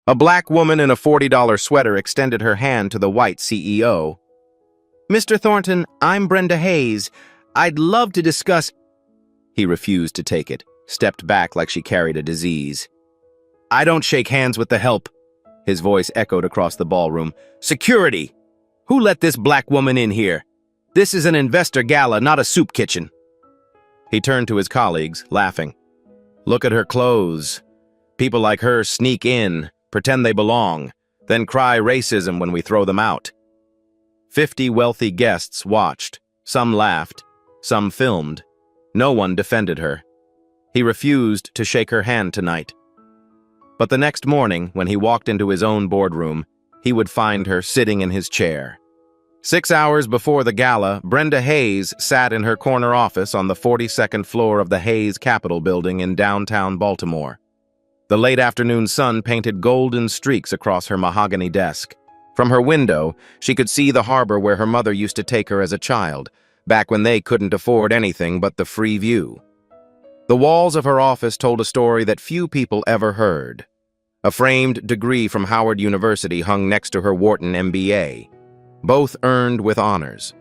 A black woman in a $40 sweater extended her hand to the white CEO. "Mr. Thornton, I'm Brenda Hayes. I'd love to discuss—" He refused to take it, stepped back like she carried a disease. "I don't shake hands with the help," his voice echoed across the ballroom. "Security! Who let this black woman in here? This is an investor gala, not a soup kitchen." He turned to his colleagues, laughing. "Look at her clothes. People like her sneak in, pretend they belong, then cry racism when we throw them out." 50 wealthy guests watched. Some laughed, some filmed. No one defended her. He refused to shake her hand tonight. But the next morning, when he walked into his own boardroom, he would find her sitting in his chair. 6 hours before the gala, Brenda Hayes sat in her corner office on the 42nd floor of the Hayes Capitol building in downtown Baltimore. The late afternoon sun painted golden streaks across her mahogany desk. From her window, she could see the harbor where her mother used to take her as a child, back when they couldn't afford anything but the free view. The walls of her office told a story that few people ever heard. A framed degree from Howard University hung next to her Wharton MBA. Both earned with honors.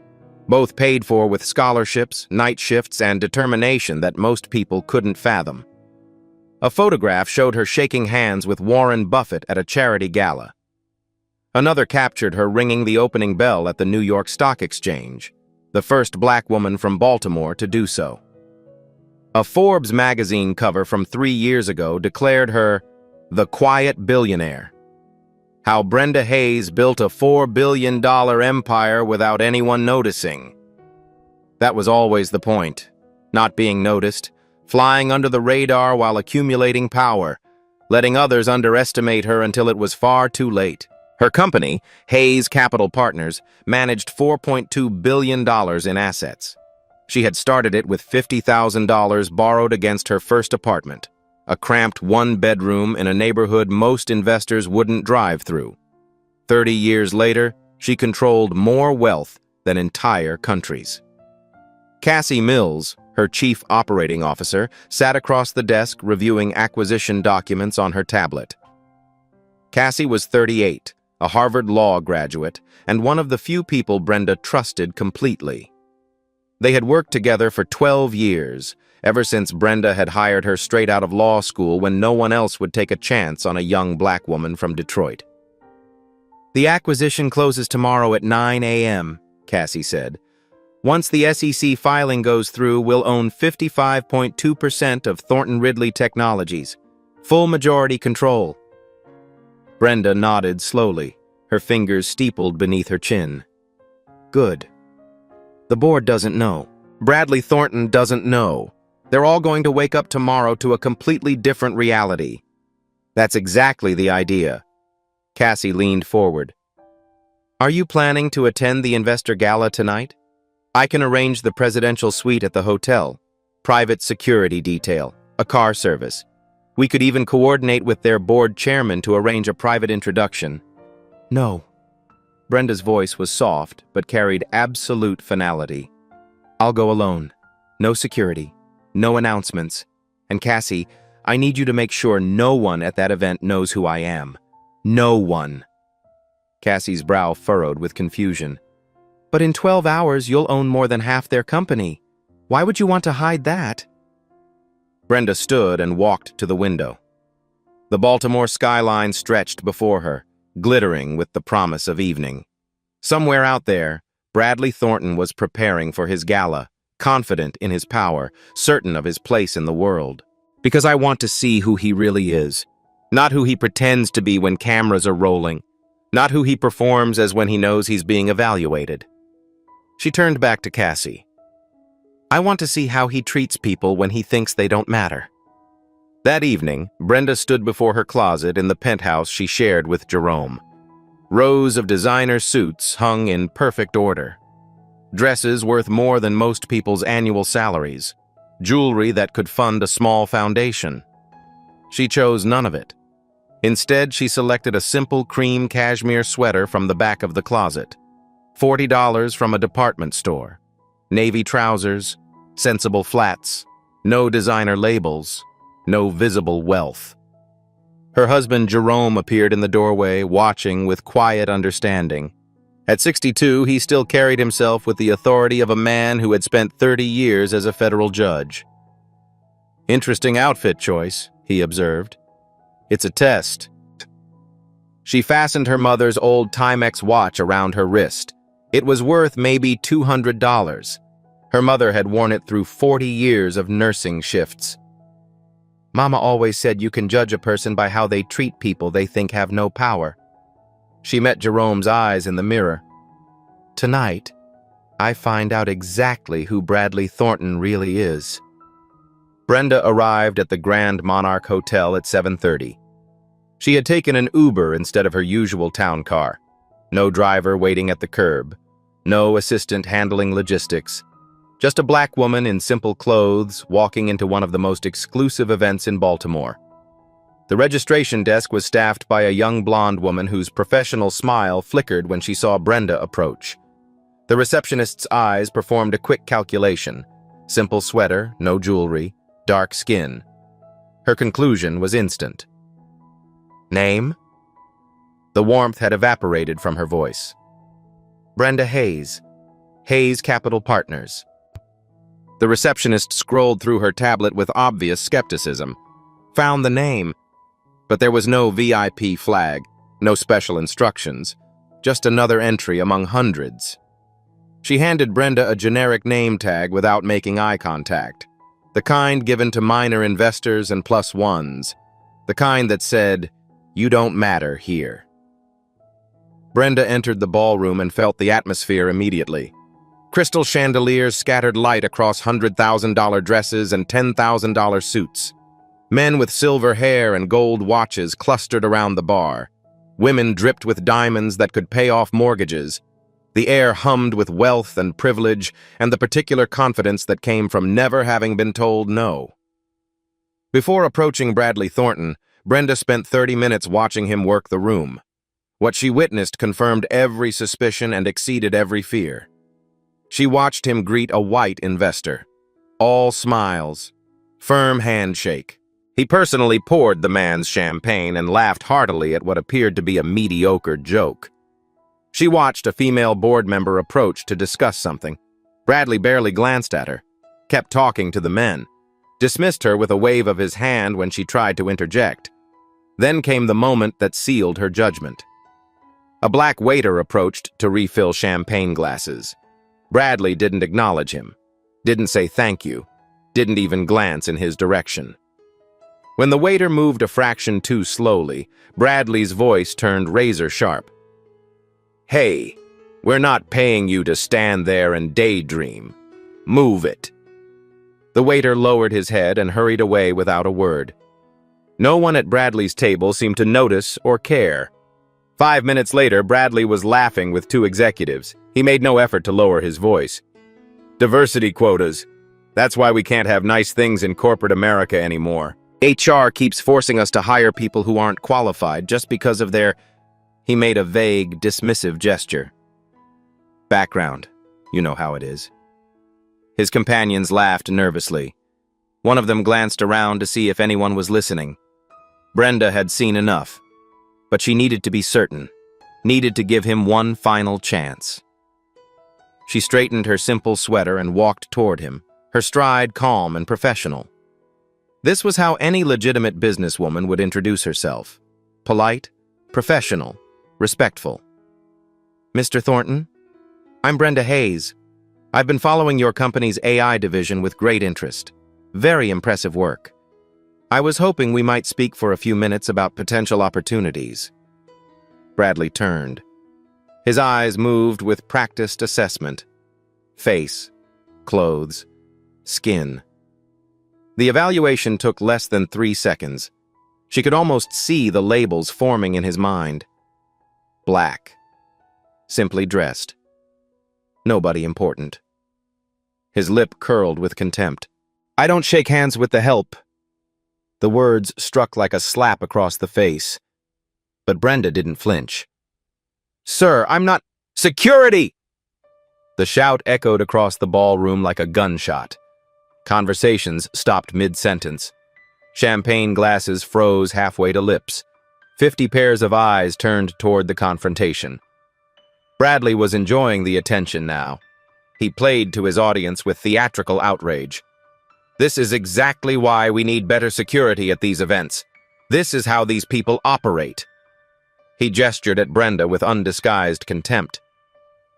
Both paid for with scholarships, night shifts, and determination that most people couldn't fathom. A photograph showed her shaking hands with Warren Buffett at a charity gala. Another captured her ringing the opening bell at the New York Stock Exchange, the first black woman from Baltimore to do so. A Forbes magazine cover from 3 years ago declared her the quiet billionaire. How Brenda Hayes built a $4 billion empire without anyone noticing. That was always the point. Not being noticed, flying under the radar while accumulating power, letting others underestimate her until it was far too late. Her company, Hayes Capital Partners, managed $4.2 billion in assets. She had started it with $50,000 borrowed against her first apartment, a cramped one-bedroom in a neighborhood most investors wouldn't drive through. 30 years later, she controlled more wealth than entire countries. Cassie Mills, her chief operating officer, sat across the desk reviewing acquisition documents on her tablet. Cassie was 38, a Harvard Law graduate, and one of the few people Brenda trusted completely. They had worked together for 12 years, ever since Brenda had hired her straight out of law school when no one else would take a chance on a young black woman from Detroit. "The acquisition closes tomorrow at 9 a.m., Cassie said. "Once the SEC filing goes through, we'll own 55.2% of Thornton Ridley Technologies. Full majority control." Brenda nodded slowly, her fingers steepled beneath her chin. "Good. The board doesn't know. Bradley Thornton doesn't know. They're all going to wake up tomorrow to a completely different reality." "That's exactly the idea." Cassie leaned forward. "Are you planning to attend the investor gala tonight? I can arrange the presidential suite at the hotel, private security detail, a car service. We could even coordinate with their board chairman to arrange a private introduction." "No." Brenda's voice was soft, but carried absolute finality. "I'll go alone. No security. No announcements. And Cassie, I need you to make sure no one at that event knows who I am. No one." Cassie's brow furrowed with confusion. "But in 12 hours, you'll own more than half their company. Why would you want to hide that?" Brenda stood and walked to the window. The Baltimore skyline stretched before her, glittering with the promise of evening. Somewhere out there, Bradley Thornton was preparing for his gala, confident in his power, certain of his place in the world. "Because I want to see who he really is. Not who he pretends to be when cameras are rolling. Not who he performs as when he knows he's being evaluated." She turned back to Cassie. "I want to see how he treats people when he thinks they don't matter." That evening, Brenda stood before her closet in the penthouse she shared with Jerome. Rows of designer suits hung in perfect order. Dresses worth more than most people's annual salaries. Jewelry that could fund a small foundation. She chose none of it. Instead, she selected a simple cream cashmere sweater from the back of the closet. $40 from a department store. Navy trousers, sensible flats, no designer labels, no visible wealth. Her husband Jerome appeared in the doorway, watching with quiet understanding. At 62, he still carried himself with the authority of a man who had spent 30 years as a federal judge. "Interesting outfit choice," he observed. "It's a test." She fastened her mother's old Timex watch around her wrist. It was worth maybe $200. Her mother had worn it through 40 years of nursing shifts. "Mama always said you can judge a person by how they treat people they think have no power." She met Jerome's eyes in the mirror. "Tonight, I find out exactly who Bradley Thornton really is." Brenda arrived at the Grand Monarch Hotel at 7:30. She had taken an Uber instead of her usual town car. No driver waiting at the curb. No assistant handling logistics. Just a black woman in simple clothes walking into one of the most exclusive events in Baltimore. The registration desk was staffed by a young blonde woman whose professional smile flickered when she saw Brenda approach. The receptionist's eyes performed a quick calculation. Simple sweater, no jewelry, dark skin. Her conclusion was instant. "Name?" The warmth had evaporated from her voice. "Brenda Hayes. Hayes Capital Partners." The receptionist scrolled through her tablet with obvious skepticism. Found the name, but there was no VIP flag, no special instructions, just another entry among hundreds. She handed Brenda a generic name tag without making eye contact, the kind given to minor investors and plus ones, the kind that said, "You don't matter here." Brenda entered the ballroom and felt the atmosphere immediately. Crystal chandeliers scattered light across $100,000 dresses and $10,000 suits. Men with silver hair and gold watches clustered around the bar. Women dripped with diamonds that could pay off mortgages. The air hummed with wealth and privilege and the particular confidence that came from never having been told no. Before approaching Bradley Thornton, Brenda spent 30 minutes watching him work the room. What she witnessed confirmed every suspicion and exceeded every fear. She watched him greet a white investor. All smiles. Firm handshake. He personally poured the man's champagne and laughed heartily at what appeared to be a mediocre joke. She watched a female board member approach to discuss something. Bradley barely glanced at her, kept talking to the men, dismissed her with a wave of his hand when she tried to interject. Then came the moment that sealed her judgment. A black waiter approached to refill champagne glasses. Bradley didn't acknowledge him, didn't say thank you, didn't even glance in his direction. When the waiter moved a fraction too slowly, Bradley's voice turned razor sharp. "Hey, we're not paying you to stand there and daydream. Move it." The waiter lowered his head and hurried away without a word. No one at Bradley's table seemed to notice or care. 5 minutes later, Bradley was laughing with two executives. He made no effort to lower his voice. "Diversity quotas. That's why we can't have nice things in corporate America anymore. HR keeps forcing us to hire people who aren't qualified just because of their..." He made a vague, dismissive gesture. "Background. You know how it is." His companions laughed nervously. One of them glanced around to see if anyone was listening. Brenda had seen enough, but she needed to be certain, needed to give him one final chance. She straightened her simple sweater and walked toward him, her stride calm and professional. This was how any legitimate businesswoman would introduce herself. Polite, professional, respectful. "Mr. Thornton, I'm Brenda Hayes. I've been following your company's AI division with great interest. Very impressive work. I was hoping we might speak for a few minutes about potential opportunities." Bradley turned. His eyes moved with practiced assessment. Face, clothes, skin. The evaluation took less than 3 seconds. She could almost see the labels forming in his mind. Black. Simply dressed. Nobody important. His lip curled with contempt. "I don't shake hands with the help." The words struck like a slap across the face. But Brenda didn't flinch. "Sir, I'm not—" "Security!" The shout echoed across the ballroom like a gunshot. Conversations stopped mid-sentence. Champagne glasses froze halfway to lips. 50 pairs of eyes turned toward the confrontation. Bradley was enjoying the attention now. He played to his audience with theatrical outrage. This is exactly why we need better security at these events. This is how these people operate. He gestured at Brenda with undisguised contempt.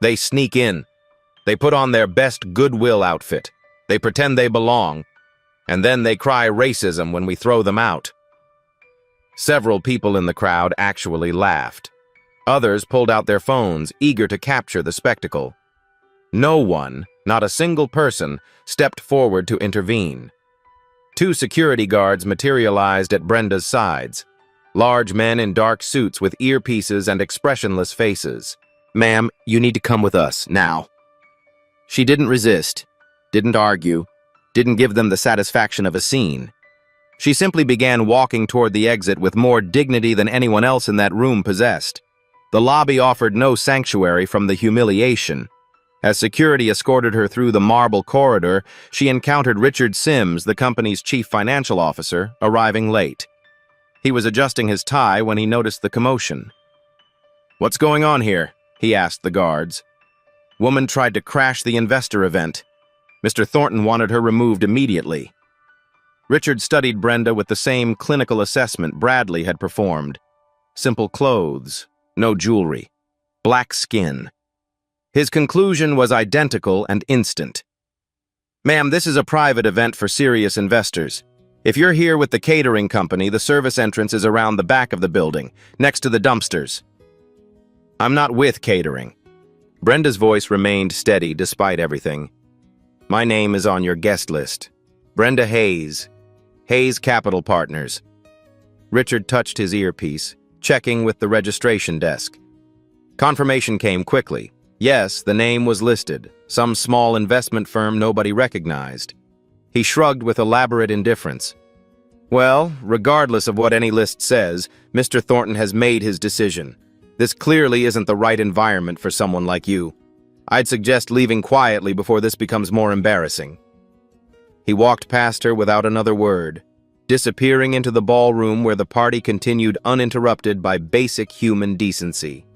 They sneak in. They put on their best goodwill outfit. They pretend they belong. And then they cry racism when we throw them out. Several people in the crowd actually laughed. Others pulled out their phones, eager to capture the spectacle. No one, not a single person, stepped forward to intervene. 2 security guards materialized at Brenda's sides. Large men in dark suits with earpieces and expressionless faces. "Ma'am, you need to come with us, now." She didn't resist, didn't argue, didn't give them the satisfaction of a scene. She simply began walking toward the exit with more dignity than anyone else in that room possessed. The lobby offered no sanctuary from the humiliation. As security escorted her through the marble corridor, she encountered Richard Sims, the company's chief financial officer, arriving late. He was adjusting his tie when he noticed the commotion. "What's going on here?" he asked the guards. "Woman tried to crash the investor event. Mr. Thornton wanted her removed immediately." Richard studied Brenda with the same clinical assessment Bradley had performed. Simple clothes, no jewelry, black skin. His conclusion was identical and instant. "Ma'am, this is a private event for serious investors. If you're here with the catering company, the service entrance is around the back of the building, next to the dumpsters." "I'm not with catering." Brenda's voice remained steady despite everything. "My name is on your guest list. Brenda Hayes. Hayes Capital Partners." Richard touched his earpiece, checking with the registration desk. Confirmation came quickly. Yes, the name was listed, some small investment firm nobody recognized. He shrugged with elaborate indifference. "Well, regardless of what any list says, Mr. Thornton has made his decision. This clearly isn't the right environment for someone like you. I'd suggest leaving quietly before this becomes more embarrassing." He walked past her without another word, disappearing into the ballroom where the party continued uninterrupted by basic human decency.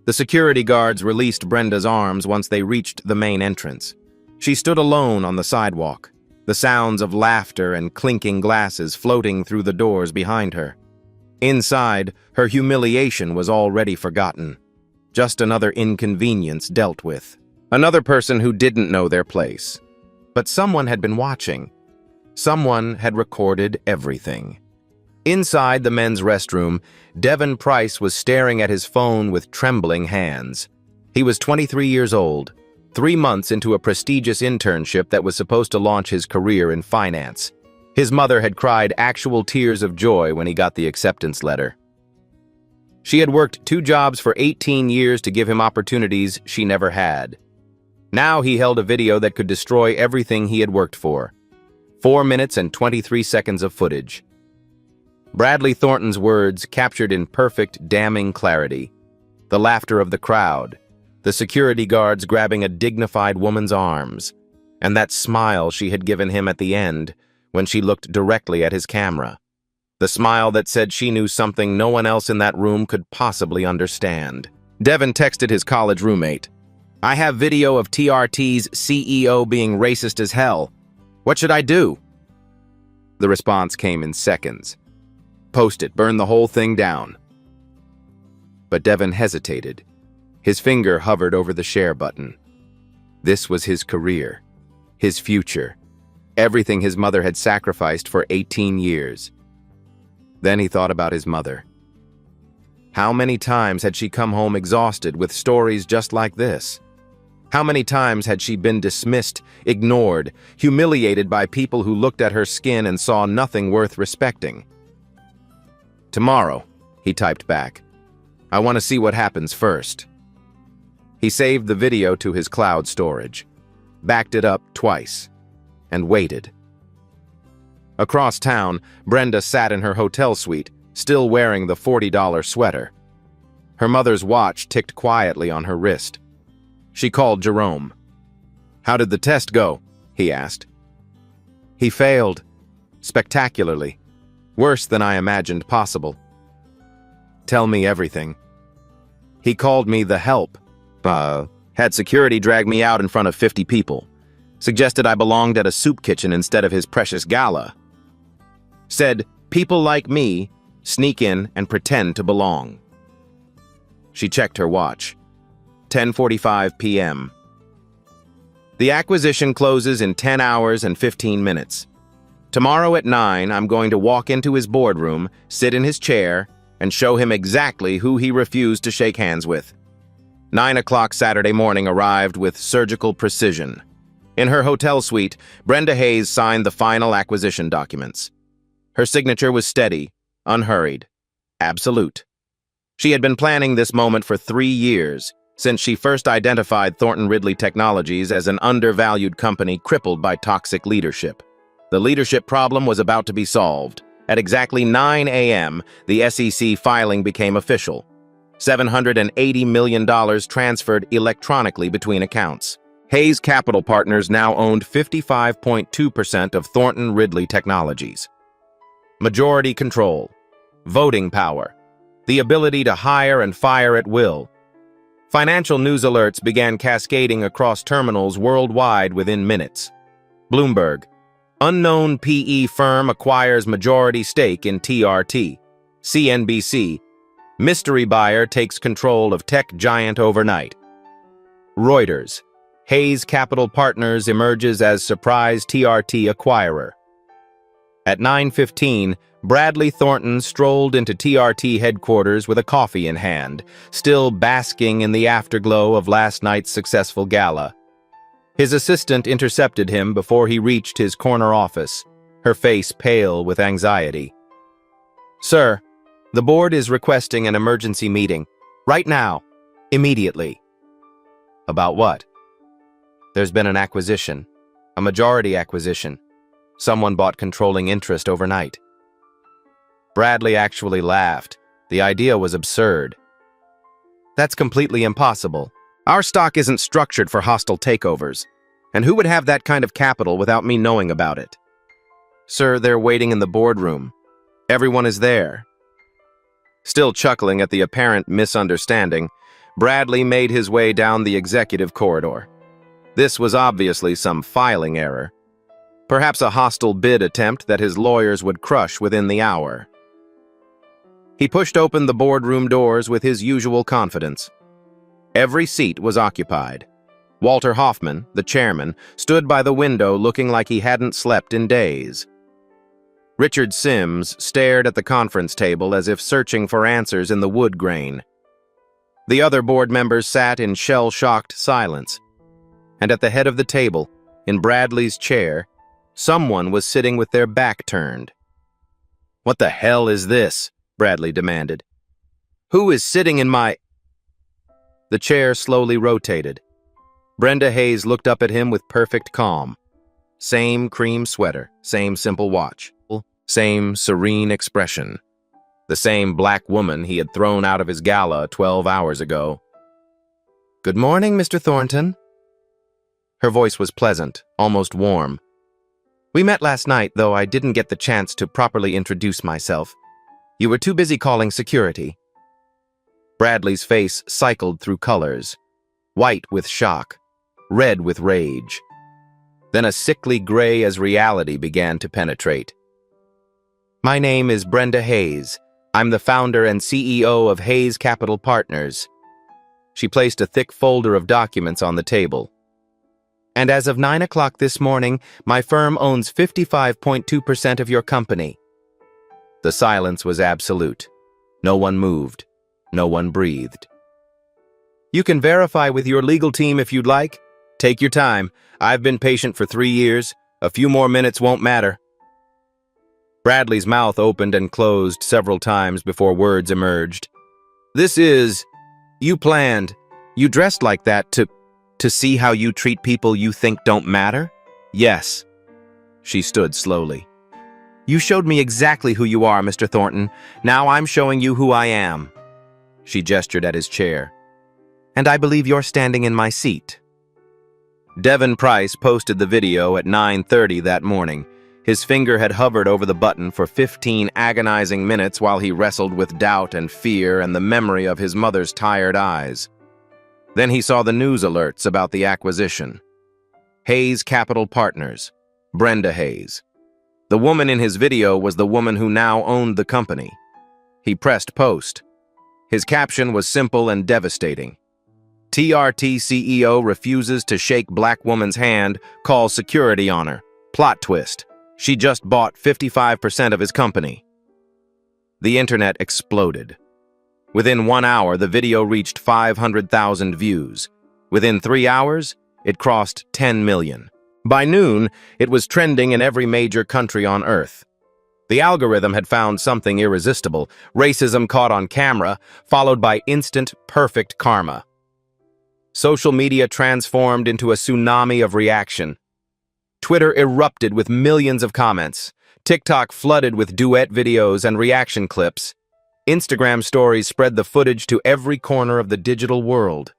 The security guards released Brenda's arms once they reached the main entrance. She stood alone on the sidewalk, the sounds of laughter and clinking glasses floating through the doors behind her. Inside, her humiliation was already forgotten. Just another inconvenience dealt with. Another person who didn't know their place. But someone had been watching. Someone had recorded everything. Inside the men's restroom, Devin Price was staring at his phone with trembling hands. He was 23 years old, 3 months into a prestigious internship that was supposed to launch his career in finance. His mother had cried actual tears of joy when he got the acceptance letter. She had worked 2 jobs for 18 years to give him opportunities she never had. Now he held a video that could destroy everything he had worked for. 4 minutes and 23 seconds of footage. Bradley Thornton's words captured in perfect, damning clarity. The laughter of the crowd, the security guards grabbing a dignified woman's arms, and that smile she had given him at the end when she looked directly at his camera. The smile that said she knew something no one else in that room could possibly understand. Devin texted his college roommate. "I have video of TRT's CEO being racist as hell. What should I do?" The response came in seconds. "Post it, burn the whole thing down." But Devin hesitated. His finger hovered over the share button. This was his career, his future, everything his mother had sacrificed for 18 years. Then he thought about his mother. How many times had she come home exhausted with stories just like this? How many times had she been dismissed, ignored, humiliated by people who looked at her skin and saw nothing worth respecting? "Tomorrow," he typed back. "I want to see what happens first." He saved the video to his cloud storage, backed it up twice, and waited. Across town, Brenda sat in her hotel suite, still wearing the $40 sweater. Her mother's watch ticked quietly on her wrist. She called Jerome. "How did the test go?" he asked. "He failed. Spectacularly. Worse than I imagined possible. Tell me everything. He called me the help. Had security drag me out in front of 50 people. Suggested I belonged at a soup kitchen instead of his precious gala. Said, people like me sneak in and pretend to belong. She checked her watch. 10:45 p.m. The acquisition closes in 10 hours and 15 minutes. Tomorrow at 9, I'm going to walk into his boardroom, sit in his chair, and show him exactly who he refused to shake hands with. 9 o'clock Saturday morning arrived with surgical precision. In her hotel suite, Brenda Hayes signed the final acquisition documents. Her signature was steady, unhurried, absolute. She had been planning this moment for 3 years, since she first identified Thornton Ridley Technologies as an undervalued company crippled by toxic leadership. The leadership problem was about to be solved. At exactly 9 a.m., the SEC filing became official. $780 million transferred electronically between accounts. Hayes Capital Partners now owned 55.2% of Thornton Ridley Technologies. Majority control, voting power, the ability to hire and fire at will. Financial news alerts began cascading across terminals worldwide within minutes. Bloomberg. Unknown PE firm acquires majority stake in TRT. CNBC. Mystery buyer takes control of tech giant overnight. Reuters. Hayes Capital Partners emerges as surprise TRT acquirer. At 9:15, Bradley Thornton strolled into TRT headquarters with a coffee in hand, still basking in the afterglow of last night's successful gala. His assistant intercepted him before he reached his corner office, her face pale with anxiety. "Sir, the board is requesting an emergency meeting. Right now. Immediately." "About what?" "There's been an acquisition. A majority acquisition. Someone bought controlling interest overnight." Bradley actually laughed. The idea was absurd. "That's completely impossible. Our stock isn't structured for hostile takeovers. And who would have that kind of capital without me knowing about it?" "Sir, they're waiting in the boardroom. Everyone is there." Still chuckling at the apparent misunderstanding, Bradley made his way down the executive corridor. This was obviously some filing error. Perhaps a hostile bid attempt that his lawyers would crush within the hour. He pushed open the boardroom doors with his usual confidence. Every seat was occupied. Walter Hoffman, the chairman, stood by the window looking like he hadn't slept in days. Richard Sims stared at the conference table as if searching for answers in the wood grain. The other board members sat in shell-shocked silence. And at the head of the table, in Bradley's chair, someone was sitting with their back turned. "What the hell is this?" Bradley demanded. "Who is sitting in my—" The chair slowly rotated. Brenda Hayes looked up at him with perfect calm. Same cream sweater, same simple watch, same serene expression. The same black woman he had thrown out of his gala 12 hours ago. "Good morning, Mr. Thornton." Her voice was pleasant, almost warm. "We met last night, though I didn't get the chance to properly introduce myself. You were too busy calling security." Bradley's face cycled through colors, white with shock, red with rage. Then a sickly gray as reality began to penetrate. "My name is Brenda Hayes. I'm the founder and CEO of Hayes Capital Partners." She placed a thick folder of documents on the table. "And as of 9 o'clock this morning, my firm owns 55.2% of your company." The silence was absolute. No one moved. No one breathed. "You can verify with your legal team if you'd like. Take your time. I've been patient for 3 years. A few more minutes won't matter." Bradley's mouth opened and closed several times before words emerged. You planned. You dressed like that to see how you treat people you think don't matter?" "Yes." She stood slowly. "You showed me exactly who you are, Mr. Thornton. Now I'm showing you who I am." She gestured at his chair. "And I believe you're standing in my seat." Devin Price posted the video at 9:30 that morning. His finger had hovered over the button for 15 agonizing minutes while he wrestled with doubt and fear and the memory of his mother's tired eyes. Then he saw the news alerts about the acquisition. Hayes Capital Partners, Brenda Hayes. The woman in his video was the woman who now owned the company. He pressed post. His caption was simple and devastating. TRT CEO refuses to shake black woman's hand, calls security on her. Plot twist. She just bought 55% of his company. The internet exploded. Within 1 hour, the video reached 500,000 views. Within 3 hours, it crossed 10 million. By noon, it was trending in every major country on Earth. The algorithm had found something irresistible, racism caught on camera, followed by instant, perfect karma. Social media transformed into a tsunami of reaction. Twitter erupted with millions of comments. TikTok flooded with duet videos and reaction clips. Instagram stories spread the footage to every corner of the digital world.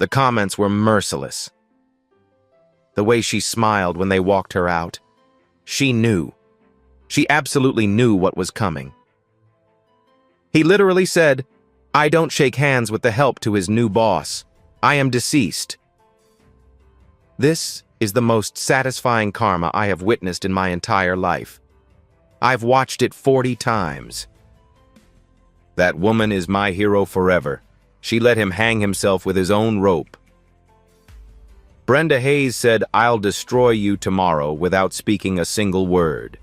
The comments were merciless. The way she smiled when they walked her out. She knew. She absolutely knew what was coming. He literally said, "I don't shake hands with the help," to his new boss. "I am deceased." This is the most satisfying karma I have witnessed in my entire life. I've watched it 40 times. That woman is my hero forever. She let him hang himself with his own rope. Brenda Hayes said, "I'll destroy you tomorrow," without speaking a single word.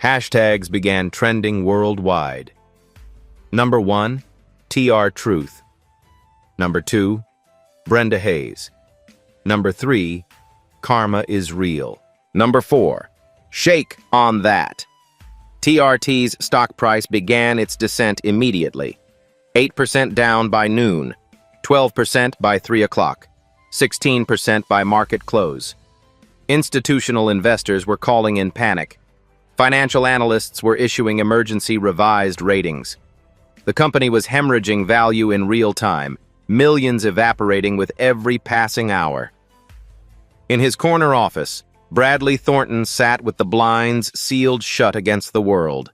Hashtags began trending worldwide. Number 1, TR Truth. Number 2, Brenda Hayes. Number 3, Karma is real. Number 4, Shake on that. TRT's stock price began its descent immediately. 8% down by noon, 12% by 3 o'clock, 16% by market close. Institutional investors were calling in panic. Financial analysts were issuing emergency revised ratings. The company was hemorrhaging value in real time, millions evaporating with every passing hour. In his corner office, Bradley Thornton sat with the blinds sealed shut against the world.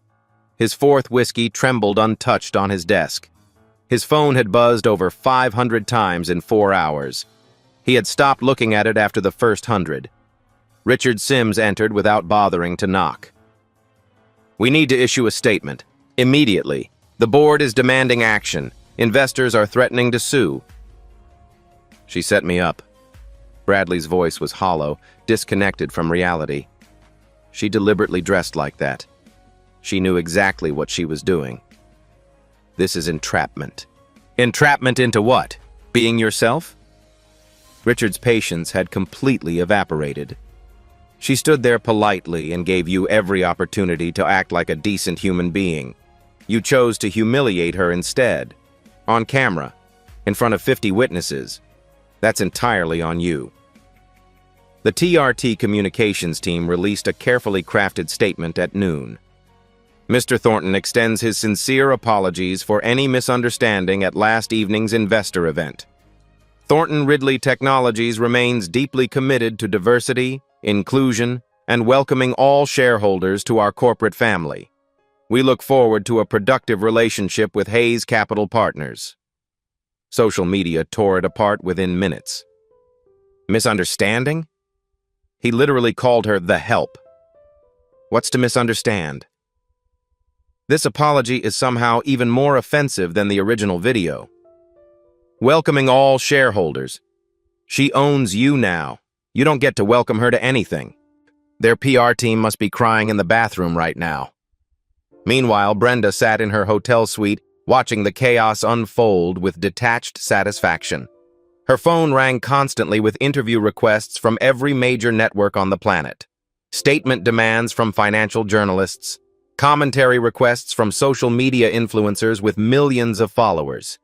His fourth whiskey trembled untouched on his desk. His phone had buzzed over 500 times in 4 hours. He had stopped looking at it after the first 100. Richard Sims entered without bothering to knock. "We need to issue a statement. Immediately. The board is demanding action. Investors are threatening to sue." "She set me up." Bradley's voice was hollow, disconnected from reality. "She deliberately dressed like that. She knew exactly what she was doing. This is entrapment." "Entrapment into what? Being yourself?" Richard's patience had completely evaporated. "She stood there politely and gave you every opportunity to act like a decent human being. You chose to humiliate her instead. On camera, in front of 50 witnesses. That's entirely on you." The TRT communications team released a carefully crafted statement at noon. Mr. Thornton extends his sincere apologies for any misunderstanding at last evening's investor event. Thornton Ridley Technologies remains deeply committed to diversity, inclusion, and welcoming all shareholders to our corporate family. We look forward to a productive relationship with Hayes Capital Partners. Social media tore it apart within minutes. Misunderstanding? He literally called her the help. What's to misunderstand? This apology is somehow even more offensive than the original video. Welcoming all shareholders. She owns you now. You don't get to welcome her to anything. Their PR team must be crying in the bathroom right now. Meanwhile, Brenda sat in her hotel suite, watching the chaos unfold with detached satisfaction. Her phone rang constantly with interview requests from every major network on the planet. Statement demands from financial journalists. Commentary requests from social media influencers with millions of followers.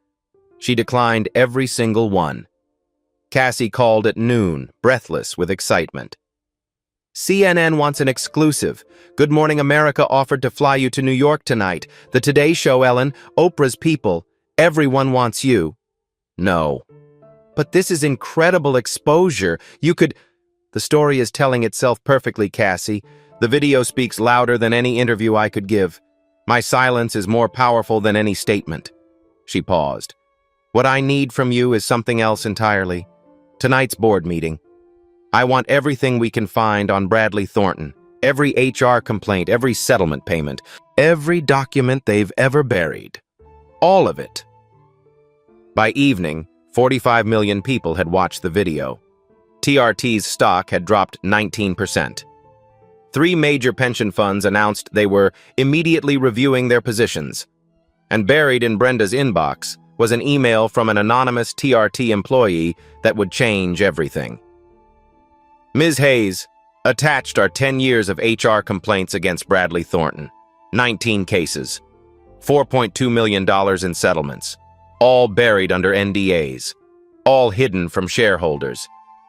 She declined every single one. Cassie called at noon, breathless with excitement. "CNN wants an exclusive. Good Morning America offered to fly you to New York tonight. The Today Show, Ellen, Oprah's People. Everyone wants you." "No." "But this is incredible exposure. You could..." The story is telling itself perfectly, Cassie. The video speaks louder than any interview I could give. My silence is more powerful than any statement." She paused. "What I need from you is something else entirely. Tonight's board meeting. I want everything we can find on Bradley Thornton. Every HR complaint, every settlement payment, every document they've ever buried. All of it." By evening, 45 million people had watched the video. TRT's stock had dropped 19%. 3 major pension funds announced they were immediately reviewing their positions. And buried in Brenda's inbox was an email from an anonymous TRT employee that would change everything. "Ms. Hayes, attached are 10 years of HR complaints against Bradley Thornton. 19 cases. $4.2 million in settlements. All buried under NDAs. All hidden from shareholders.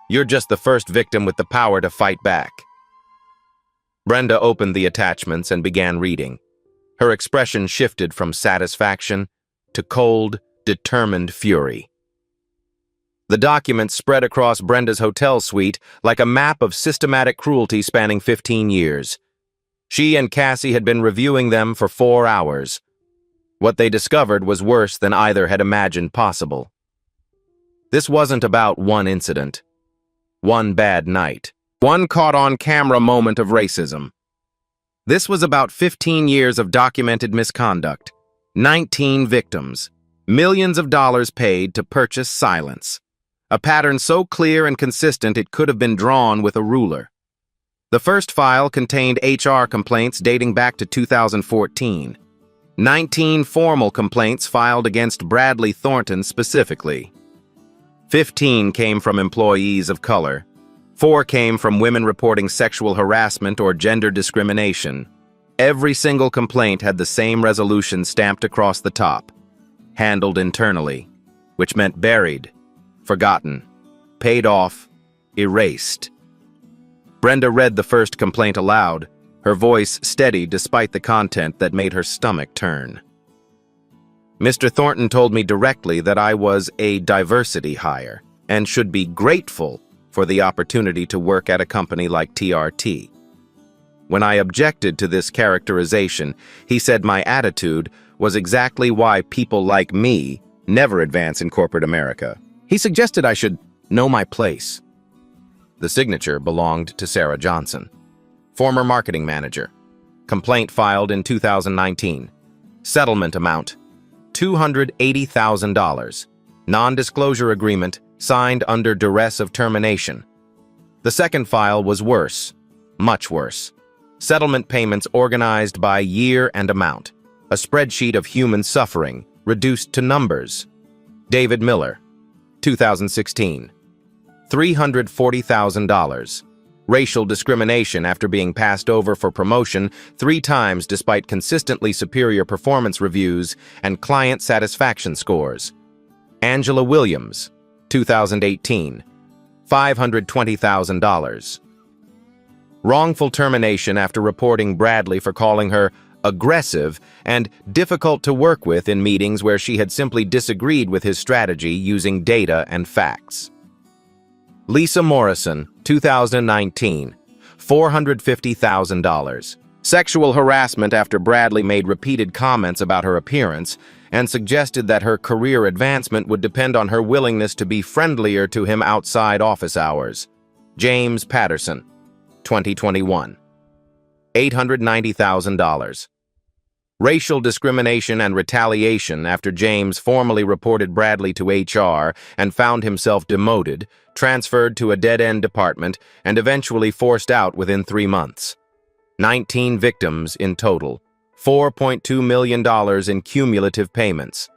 You're just the first victim with the power to fight back." Brenda opened the attachments and began reading. Her expression shifted from satisfaction to cold, determined fury. The documents spread across Brenda's hotel suite like a map of systematic cruelty spanning 15 years. She and Cassie had been reviewing them for 4 hours. What they discovered was worse than either had imagined possible. This wasn't about one incident, one bad night, one caught-on-camera moment of racism. This was about 15 years of documented misconduct, 19 victims, millions of dollars paid to purchase silence. A pattern so clear and consistent it could have been drawn with a ruler. The first file contained HR complaints dating back to 2014. 19 formal complaints filed against Bradley Thornton specifically. 15 came from employees of color. 4 came from women reporting sexual harassment or gender discrimination. Every single complaint had the same resolution stamped across the top. Handled internally, which meant buried, forgotten, paid off, erased. Brenda read the first complaint aloud, her voice steady despite the content that made her stomach turn. "Mr. Thornton told me directly that I was a diversity hire and should be grateful for the opportunity to work at a company like TRT. When I objected to this characterization, he said my attitude was exactly why people like me never advance in corporate America. He suggested I should know my place." The signature belonged to Sarah Johnson, former marketing manager. Complaint filed in 2019. Settlement amount, $280,000. Non-disclosure agreement signed under duress of termination. The second file was worse, much worse. Settlement payments organized by year and amount. A spreadsheet of human suffering reduced to numbers. David Miller, 2016. $340,000. Racial discrimination after being passed over for promotion 3 times despite consistently superior performance reviews and client satisfaction scores. Angela Williams, 2018. $520,000. Wrongful termination after reporting Bradley for calling her aggressive and difficult to work with in meetings where she had simply disagreed with his strategy using data and facts. Lisa Morrison, 2019, $450,000. Sexual harassment after Bradley made repeated comments about her appearance and suggested that her career advancement would depend on her willingness to be friendlier to him outside office hours. James Patterson, 2021, $890,000. Racial discrimination and retaliation after James formally reported Bradley to HR and found himself demoted, transferred to a dead-end department, and eventually forced out within 3 months. 19 victims in total, $4.2 million in cumulative payments.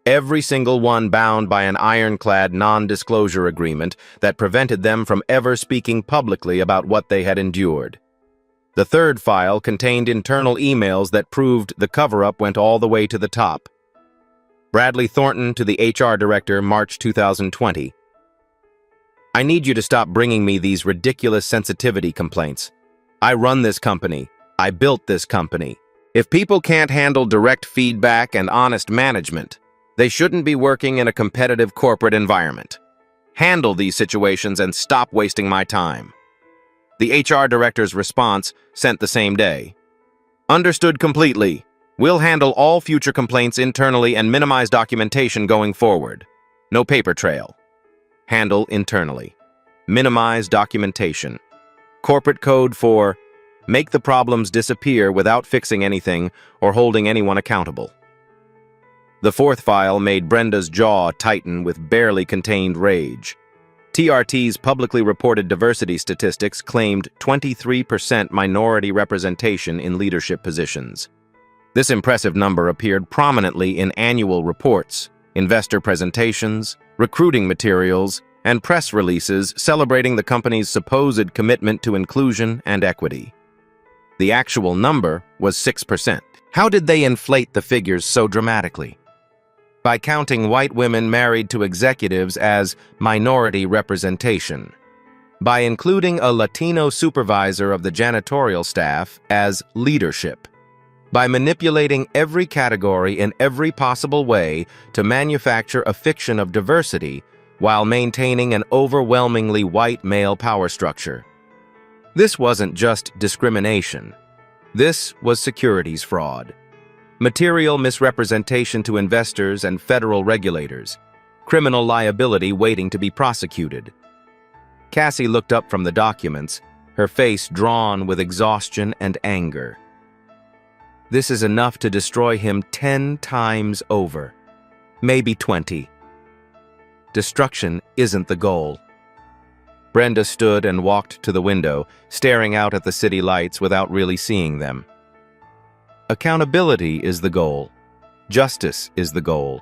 Every single one bound by an ironclad non-disclosure agreement that prevented them from ever speaking publicly about what they had endured. The third file contained internal emails that proved the cover-up went all the way to the top. Bradley Thornton to the HR director, March 2020. I need you to stop bringing me these ridiculous sensitivity complaints. I run this company. I built this company. If people can't handle direct feedback and honest management, they shouldn't be working in a competitive corporate environment. Handle these situations and stop wasting my time. The HR director's response, sent the same day. Understood completely. We'll handle all future complaints internally and minimize documentation going forward. No paper trail. Handle internally. Minimize documentation. Corporate code for make the problems disappear without fixing anything or holding anyone accountable. The fourth file made Brenda's jaw tighten with barely contained rage. TRT's publicly reported diversity statistics claimed 23% minority representation in leadership positions. This impressive number appeared prominently in annual reports, investor presentations, recruiting materials, and press releases celebrating the company's supposed commitment to inclusion and equity. The actual number was 6%. How did they inflate the figures so dramatically? By counting white women married to executives as minority representation. By including a Latino supervisor of the janitorial staff as leadership. By manipulating every category in every possible way to manufacture a fiction of diversity while maintaining an overwhelmingly white male power structure. This wasn't just discrimination. This was securities fraud. Material misrepresentation to investors and federal regulators. Criminal liability waiting to be prosecuted. Cassie looked up from the documents, her face drawn with exhaustion and anger. This is enough to destroy him 10 times over. Maybe 20. Destruction isn't the goal. Brenda stood and walked to the window, staring out at the city lights without really seeing them. Accountability is the goal. Justice is the goal.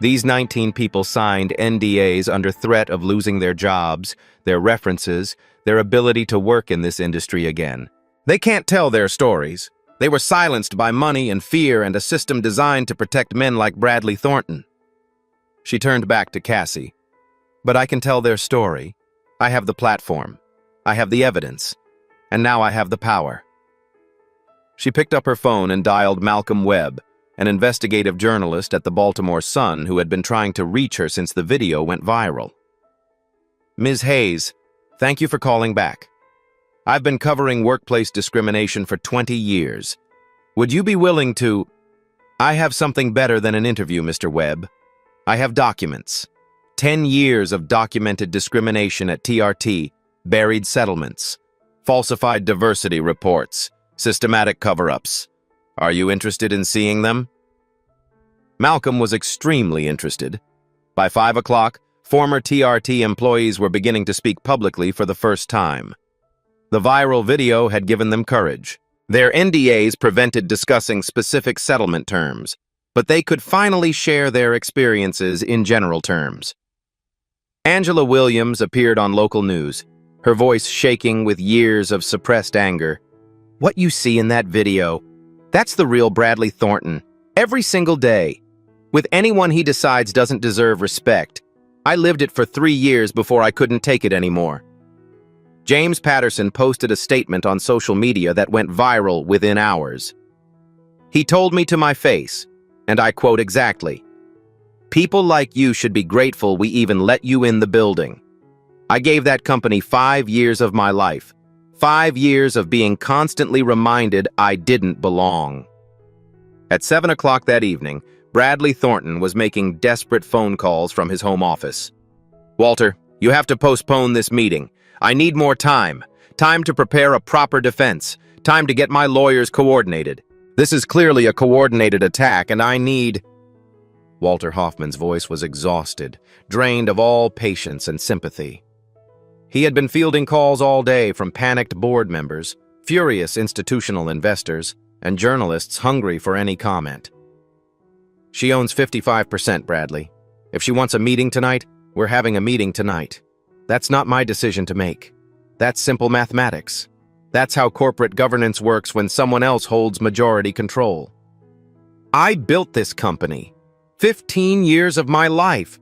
These 19 people signed NDAs under threat of losing their jobs, their references, their ability to work in this industry again. They can't tell their stories. They were silenced by money and fear and a system designed to protect men like Bradley Thornton. She turned back to Cassie. But I can tell their story. I have the platform. I have the evidence. And now I have the power. She picked up her phone and dialed Malcolm Webb, an investigative journalist at the Baltimore Sun who had been trying to reach her since the video went viral. Ms. Hayes, thank you for calling back. I've been covering workplace discrimination for 20 years. Would you be willing to... I have something better than an interview, Mr. Webb. I have documents. 10 years of documented discrimination at TRT, buried settlements, falsified diversity reports, systematic cover-ups. Are you interested in seeing them? Malcolm was extremely interested. By 5 o'clock, former TRT employees were beginning to speak publicly for the first time. The viral video had given them courage. Their NDAs prevented discussing specific settlement terms, but they could finally share their experiences in general terms. Angela Williams appeared on local news, her voice shaking with years of suppressed anger. What you see in that video, that's the real Bradley Thornton, every single day. With anyone he decides doesn't deserve respect. I lived it for 3 years before I couldn't take it anymore. James Patterson posted a statement on social media that went viral within hours. He told me to my face, and I quote exactly, "People like you should be grateful we even let you in the building. I gave that company 5 years of my life, 5 years of being constantly reminded I didn't belong." At 7 o'clock that evening, Bradley Thornton was making desperate phone calls from his home office. "Walter, you have to postpone this meeting. I need more time. Time to prepare a proper defense. Time to get my lawyers coordinated. This is clearly a coordinated attack, and I need..." Walter Hoffman's voice was exhausted, drained of all patience and sympathy. He had been fielding calls all day from panicked board members, furious institutional investors, and journalists hungry for any comment. "She owns 55%, Bradley. If she wants a meeting tonight, we're having a meeting tonight. That's not my decision to make. That's simple mathematics. That's how corporate governance works when someone else holds majority control. I built this company. 15 years of my life.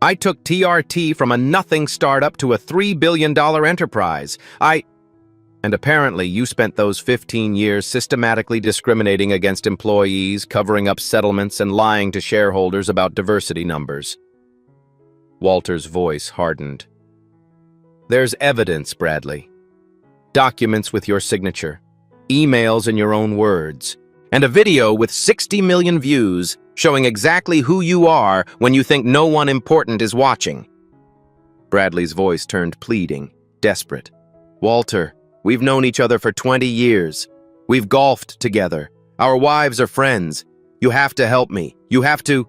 I took TRT from a nothing startup to a $3 billion enterprise. And apparently you spent those 15 years systematically discriminating against employees, covering up settlements, and lying to shareholders about diversity numbers." Walter's voice hardened. "There's evidence, Bradley. documents with your signature, emails in your own words, and a video with 60 million views showing exactly who you are when you think no one important is watching. Bradley's voice turned pleading, desperate. Walter, we've known each other for 20 years. We've golfed together. Our wives are friends. You have to help me. You have to...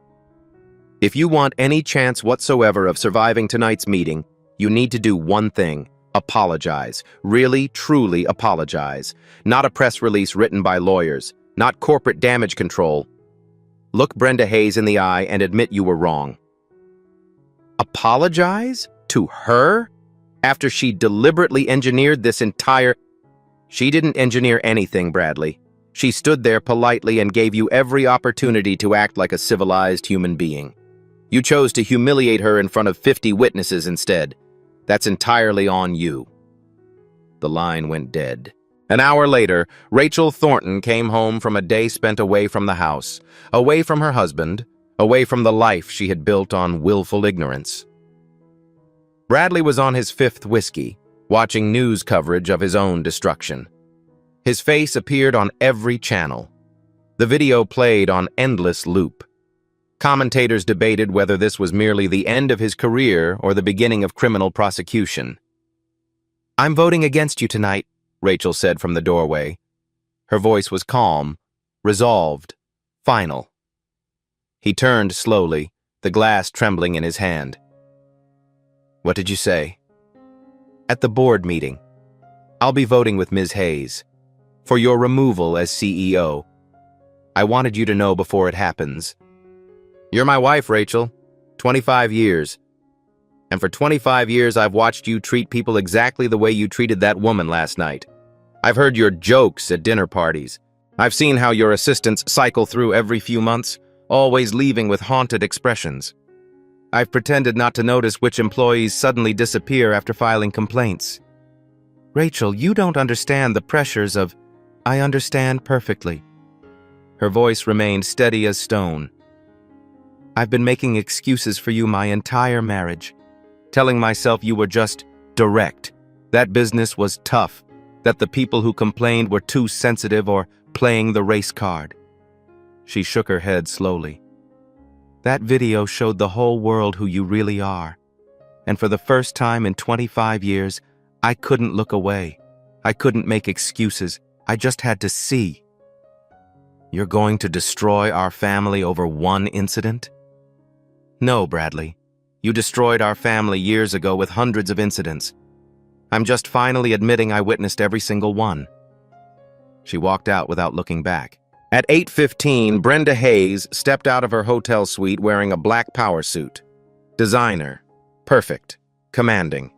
If you want any chance whatsoever of surviving tonight's meeting, you need to do one thing. Apologize. Really, truly apologize. Not a press release written by lawyers. Not corporate damage control. Look Brenda Hayes in the eye and admit you were wrong. Apologize? To her? After she deliberately engineered this entire... She didn't engineer anything, Bradley. She stood there politely and gave you every opportunity to act like a civilized human being. You chose to humiliate her in front of 50 witnesses instead. That's entirely on you. The line went dead. An hour later, Rachel Thornton came home from a day spent away from the house, away from her husband, away from the life she had built on willful ignorance. Bradley was on his 5th whiskey, watching news coverage of his own destruction. His face appeared on every channel. The video played on endless loop. Commentators debated whether this was merely the end of his career or the beginning of criminal prosecution. "I'm voting against you tonight," Rachel said from the doorway. Her voice was calm, resolved, final. He turned slowly, the glass trembling in his hand. "What did you say?" "At the board meeting. I'll be voting with Ms. Hayes for your removal as CEO. I wanted you to know before it happens. You're my wife, Rachel. 25 years. And for 25 years, I've watched you treat people exactly the way you treated that woman last night. I've heard your jokes at dinner parties. I've seen how your assistants cycle through every few months, always leaving with haunted expressions. I've pretended not to notice which employees suddenly disappear after filing complaints. Rachel, you don't understand the pressures of... I understand perfectly." Her voice remained steady as stone. "I've been making excuses for you my entire marriage, telling myself you were just direct, that business was tough, that the people who complained were too sensitive or playing the race card." She shook her head slowly. "That video showed the whole world who you really are. And for the first time in 25 years, I couldn't look away. I couldn't make excuses. I just had to see." "You're going to destroy our family over one incident?" "No, Bradley. You destroyed our family years ago with hundreds of incidents. I'm just finally admitting I witnessed every single one." She walked out without looking back. At 8:15, Brenda Hayes stepped out of her hotel suite wearing a black power suit. Designer. Perfect. Commanding.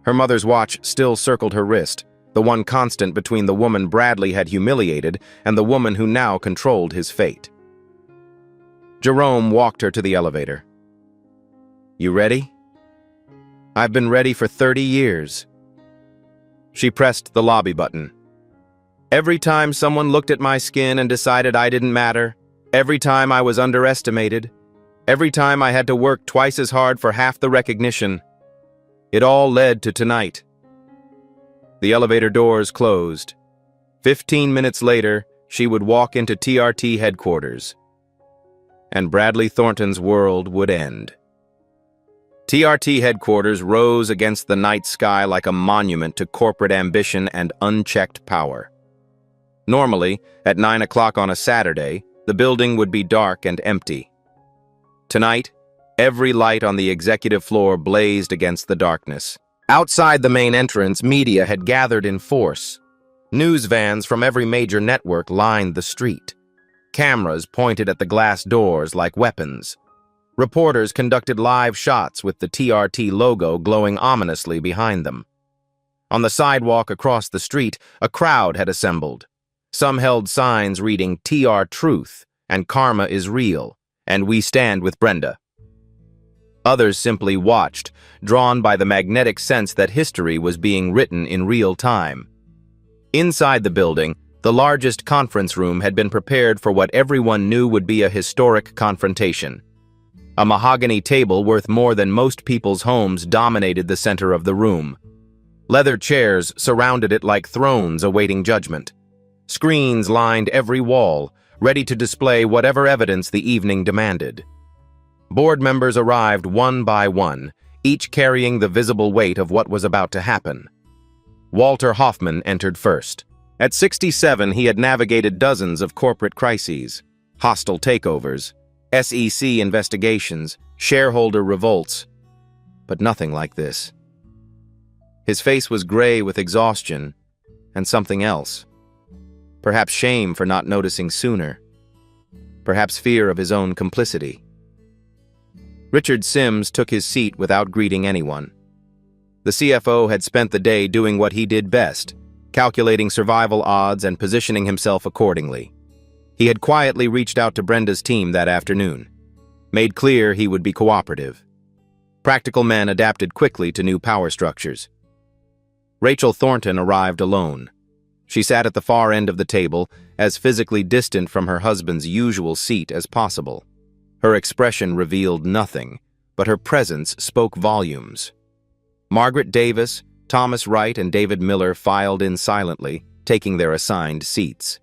Her mother's watch still circled her wrist, the one constant between the woman Bradley had humiliated and the woman who now controlled his fate. Jerome walked her to the elevator. "You ready?" "I've been ready for 30 years." She pressed the lobby button. "Every time someone looked at my skin and decided I didn't matter, every time I was underestimated, every time I had to work twice as hard for half the recognition, it all led to tonight." The elevator doors closed. 15 minutes later, she would walk into TRT headquarters. And Bradley Thornton's world would end. TRT headquarters rose against the night sky like a monument to corporate ambition and unchecked power. Normally, at 9 o'clock on a Saturday, the building would be dark and empty. Tonight, every light on the executive floor blazed against the darkness. Outside the main entrance, media had gathered in force. News vans from every major network lined the street. Cameras pointed at the glass doors like weapons. Reporters conducted live shots with the TRT logo glowing ominously behind them. On the sidewalk across the street, a crowd had assembled. Some held signs reading "TR Truth" and "Karma is real," and "We stand with Brenda." Others simply watched, drawn by the magnetic sense that history was being written in real time. Inside the building, the largest conference room had been prepared for what everyone knew would be a historic confrontation. A mahogany table worth more than most people's homes dominated the center of the room. Leather chairs surrounded it like thrones awaiting judgment. Screens lined every wall, ready to display whatever evidence the evening demanded. Board members arrived one by one, each carrying the visible weight of what was about to happen. Walter Hoffman entered first. At 67, he had navigated dozens of corporate crises, hostile takeovers, SEC investigations, shareholder revolts, but nothing like this. His face was gray with exhaustion and something else. Perhaps shame for not noticing sooner. Perhaps fear of his own complicity. Richard Sims took his seat without greeting anyone. The CFO had spent the day doing what he did best, calculating survival odds and positioning himself accordingly. He had quietly reached out to Brenda's team that afternoon, made clear he would be cooperative. Practical men adapted quickly to new power structures. Rachel Thornton arrived alone. She sat at the far end of the table, as physically distant from her husband's usual seat as possible. Her expression revealed nothing, but her presence spoke volumes. Margaret Davis, Thomas Wright, and David Miller filed in silently, taking their assigned seats.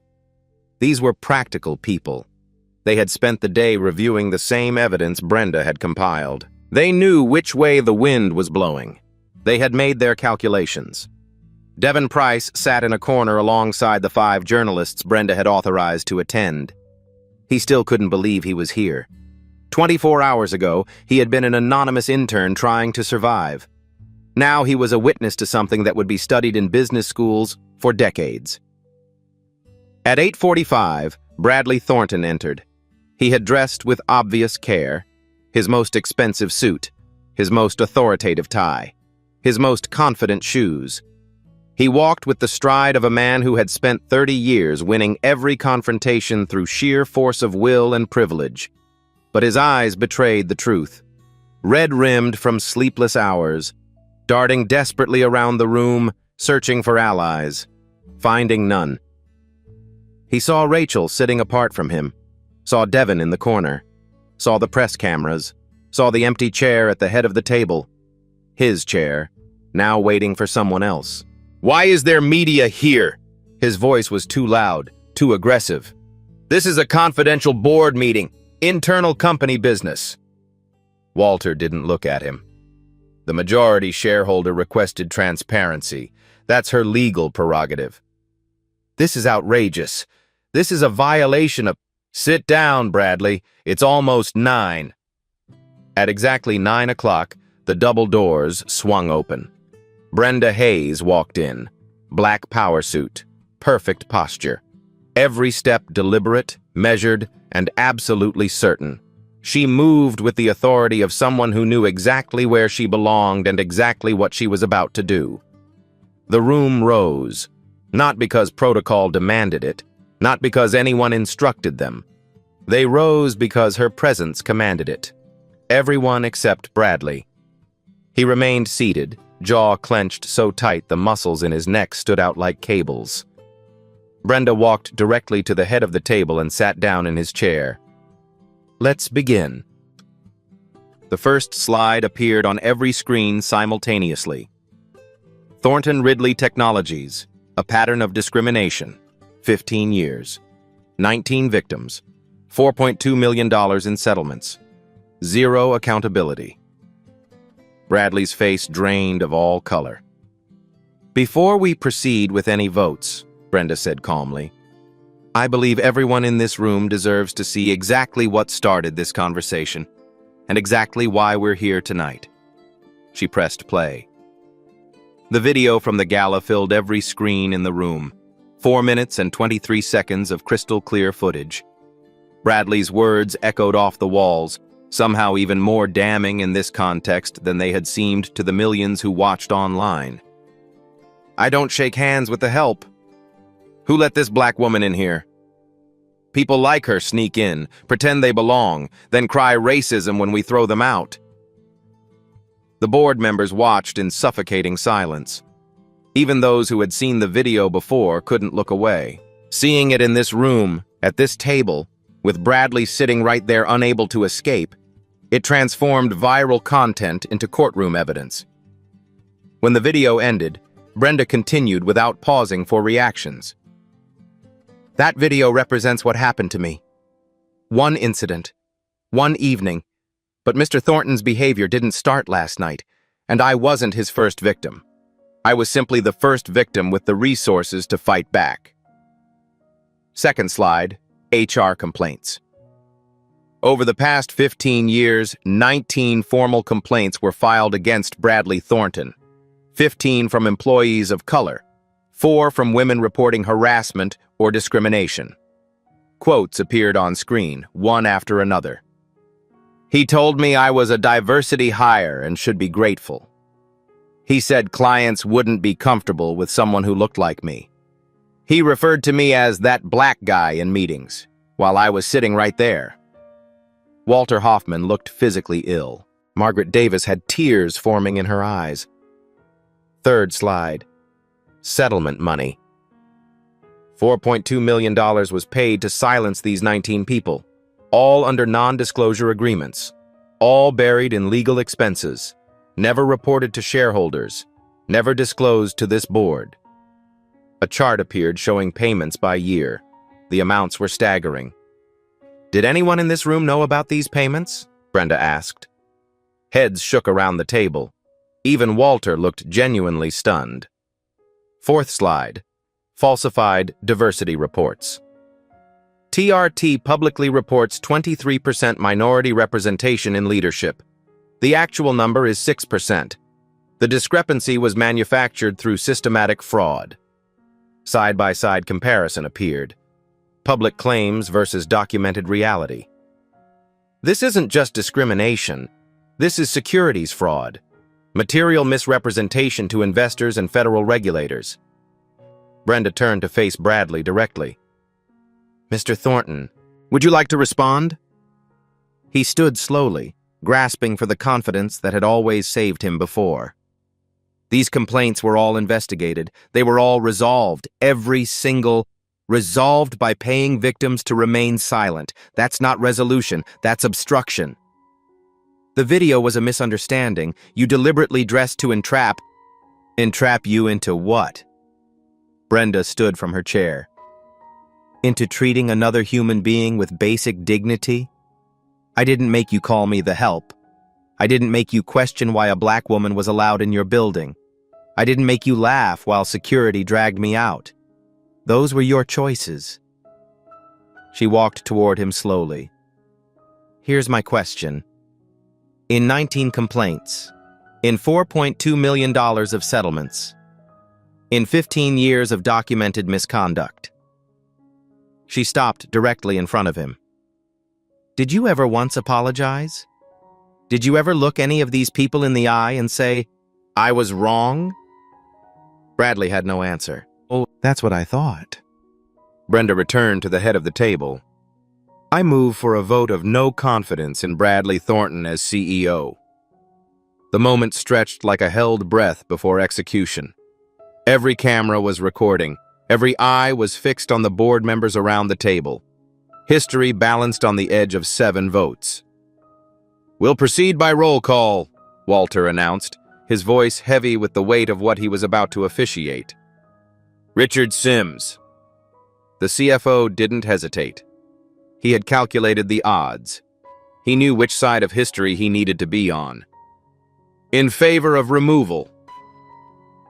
These were practical people. They had spent the day reviewing the same evidence Brenda had compiled. They knew which way the wind was blowing. They had made their calculations. Devin Price sat in a corner alongside the 5 journalists Brenda had authorized to attend. He still couldn't believe he was here. 24 hours ago, he had been an anonymous intern trying to survive. Now he was a witness to something that would be studied in business schools for decades. At 8:45, Bradley Thornton entered. He had dressed with obvious care, his most expensive suit, his most authoritative tie, his most confident shoes. He walked with the stride of a man who had spent 30 years winning every confrontation through sheer force of will and privilege. But his eyes betrayed the truth. Red-rimmed from sleepless hours, darting desperately around the room, searching for allies, finding none. He saw Rachel sitting apart from him, saw Devin in the corner, saw the press cameras, saw the empty chair at the head of the table. His chair, now waiting for someone else. "Why is there media here?" His voice was too loud, too aggressive. "This is a confidential board meeting, internal company business." Walter didn't look at him. The majority shareholder requested transparency. That's her legal prerogative. "This is outrageous. This is a violation of—" "Sit down, Bradley. It's almost 9. At exactly 9 o'clock, the double doors swung open. Brenda Hayes walked in, black power suit, perfect posture. Every step deliberate, measured, and absolutely certain. She moved with the authority of someone who knew exactly where she belonged and exactly what she was about to do. The room rose, not because protocol demanded it, not because anyone instructed them. They rose because her presence commanded it. Everyone except Bradley. He remained seated, jaw clenched so tight the muscles in his neck stood out like cables. Brenda walked directly to the head of the table and sat down in his chair. "Let's begin." The first slide appeared on every screen simultaneously. Thornton Ridley Technologies, a pattern of discrimination. 15 years. 19 victims. $4.2 million in settlements. Zero accountability. Bradley's face drained of all color. "Before we proceed with any votes," Brenda said calmly, "I believe everyone in this room deserves to see exactly what started this conversation and exactly why we're here tonight." She pressed play. The video from the gala filled every screen in the room. 4 minutes and 23 seconds of crystal clear footage. Bradley's words echoed off the walls, somehow even more damning in this context than they had seemed to the millions who watched online. "I don't shake hands with the help. Who let this black woman in here? People like her sneak in, pretend they belong, then cry racism when we throw them out." The board members watched in suffocating silence. Even those who had seen the video before couldn't look away. Seeing it in this room, at this table, with Bradley sitting right there unable to escape, it transformed viral content into courtroom evidence. When the video ended, Brenda continued without pausing for reactions. That video represents what happened to me. One incident, one evening, but Mr. Thornton's behavior didn't start last night, and I wasn't his first victim. I was simply the first victim with the resources to fight back. Second slide, HR complaints. Over the past 15 years, 19 formal complaints were filed against Bradley Thornton, 15 from employees of color, 4 from women reporting harassment or discrimination. Quotes appeared on screen, one after another. He told me I was a diversity hire and should be grateful. He said clients wouldn't be comfortable with someone who looked like me. He referred to me as that black guy in meetings, while I was sitting right there. Walter Hoffman looked physically ill. Margaret Davis had tears forming in her eyes. Third slide. Settlement money. $4.2 million was paid to silence these 19 people, all under non-disclosure agreements, all buried in legal expenses, never reported to shareholders, never disclosed to this board. A chart appeared showing payments by year. The amounts were staggering. Did anyone in this room know about these payments? Brenda asked. Heads shook around the table. Even Walter looked genuinely stunned. Fourth slide. Falsified diversity reports. TRT publicly reports 23% minority representation in leadership. The actual number is 6%. The discrepancy was manufactured through systematic fraud. Side-by-side comparison appeared. Public claims versus documented reality. This isn't just discrimination. This is securities fraud. Material misrepresentation to investors and federal regulators. Brenda turned to face Bradley directly. Mr. Thornton, would you like to respond? He stood slowly, grasping for the confidence that had always saved him before. These complaints were all investigated. They were all resolved, every single resolved by paying victims to remain silent. That's not resolution, that's obstruction. The video was a misunderstanding. You deliberately dressed to entrap. Entrap you into what? Brenda stood from her chair. Into treating another human being with basic dignity? I didn't make you call me the help. I didn't make you question why a black woman was allowed in your building. I didn't make you laugh while security dragged me out. Those were your choices. She walked toward him slowly. Here's my question. In 19 complaints, in $4.2 million of settlements, in 15 years of documented misconduct. She stopped directly in front of him. Did you ever once apologize? Did you ever look any of these people in the eye and say, I was wrong? Bradley had no answer. Oh, that's what I thought. Brenda returned to the head of the table. I move for a vote of no confidence in Bradley Thornton as CEO. The moment stretched like a held breath before execution. Every camera was recording. Every eye was fixed on the board members around the table. History balanced on the edge of 7 votes. We'll proceed by roll call, Walter announced, his voice heavy with the weight of what he was about to officiate. Richard Sims. The CFO didn't hesitate. He had calculated the odds. He knew which side of history he needed to be on. In favor of removal.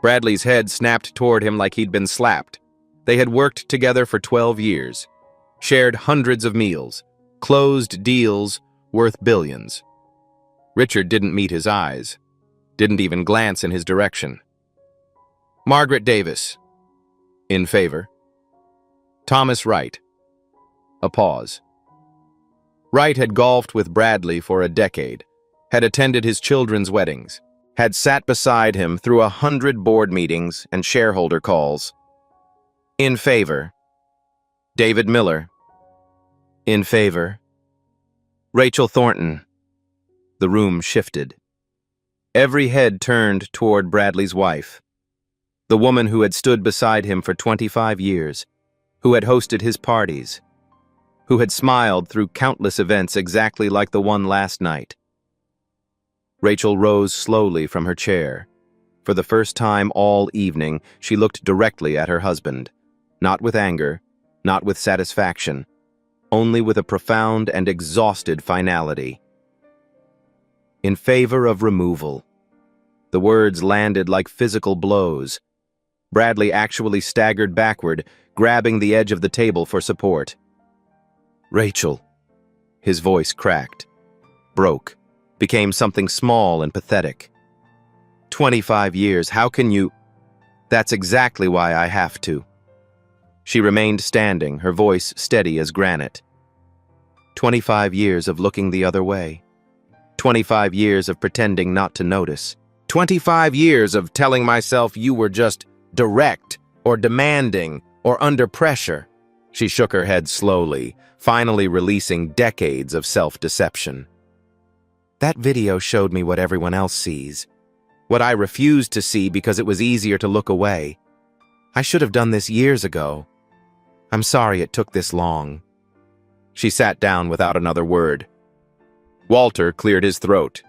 Bradley's head snapped toward him like he'd been slapped. They had worked together for 12 years, shared hundreds of meals, closed deals worth billions. Richard didn't meet his eyes, didn't even glance in his direction. Margaret Davis. In favor. Thomas Wright. A pause. Wright had golfed with Bradley for a decade, had attended his children's weddings, had sat beside him through 100 board meetings and shareholder calls. In favor. David Miller. In favor. Rachel Thornton. The room shifted. Every head turned toward Bradley's wife, the woman who had stood beside him for 25 years, who had hosted his parties, who had smiled through countless events exactly like the one last night. Rachel rose slowly from her chair, For the first time all evening, she looked directly at her husband, not with anger, not with satisfaction, only with a profound and exhausted finality. In favor of removal. The words landed like physical blows. Bradley actually staggered backward, grabbing the edge of the table for support. Rachel. His voice cracked, broke, became something small and pathetic. 25 years, how can you? That's exactly why I have to. She remained standing, her voice steady as granite. 25 years of looking the other way. 25 years of pretending not to notice. 25 years of telling myself you were just direct or demanding or under pressure. She shook her head slowly, finally releasing decades of self-deception. That video showed me what everyone else sees. What I refused to see because it was easier to look away. I should have done this years ago. I'm sorry it took this long. She sat down without another word. Walter cleared his throat.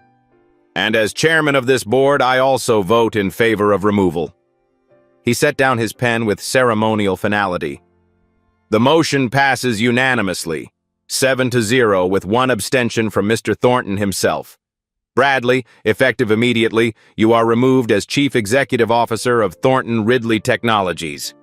And as chairman of this board, I also vote in favor of removal. He set down his pen with ceremonial finality. The motion passes unanimously, 7-0, with one abstention from Mr. Thornton himself. Bradley, effective immediately, you are removed as Chief Executive Officer of Thornton Ridley Technologies.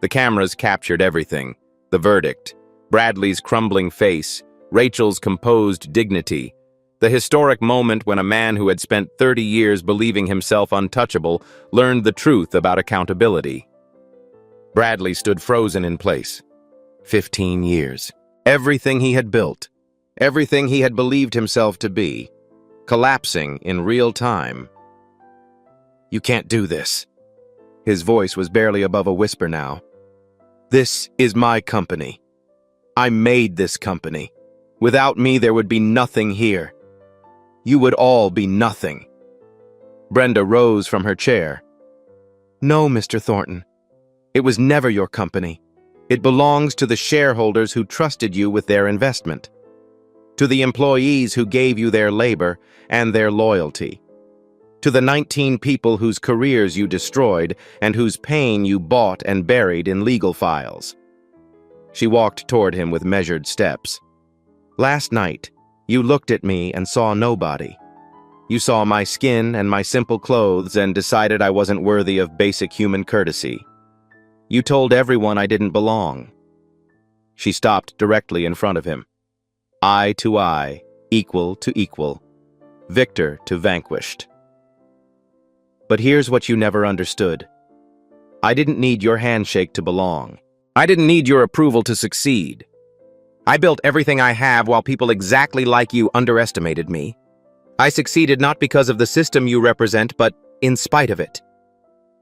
The cameras captured everything. The verdict, Bradley's crumbling face, Rachel's composed dignity, the historic moment when a man who had spent 30 years believing himself untouchable learned the truth about accountability. Bradley stood frozen in place. 15 years. Everything he had built, everything he had believed himself to be, collapsing in real time. You can't do this. His voice was barely above a whisper now. This is my company. I made this company. Without me, there would be nothing here. You would all be nothing. Brenda rose from her chair. No, Mr. Thornton. It was never your company. It belongs to the shareholders who trusted you with their investment, to the employees who gave you their labor and their loyalty, to the 19 people whose careers you destroyed and whose pain you bought and buried in legal files. She walked toward him with measured steps. Last night, you looked at me and saw nobody. You saw my skin and my simple clothes and decided I wasn't worthy of basic human courtesy. You told everyone I didn't belong. She stopped directly in front of him. Eye to eye, equal to equal, victor to vanquished. But here's what you never understood. I didn't need your handshake to belong. I didn't need your approval to succeed. I built everything I have while people exactly like you underestimated me. I succeeded not because of the system you represent, but in spite of it.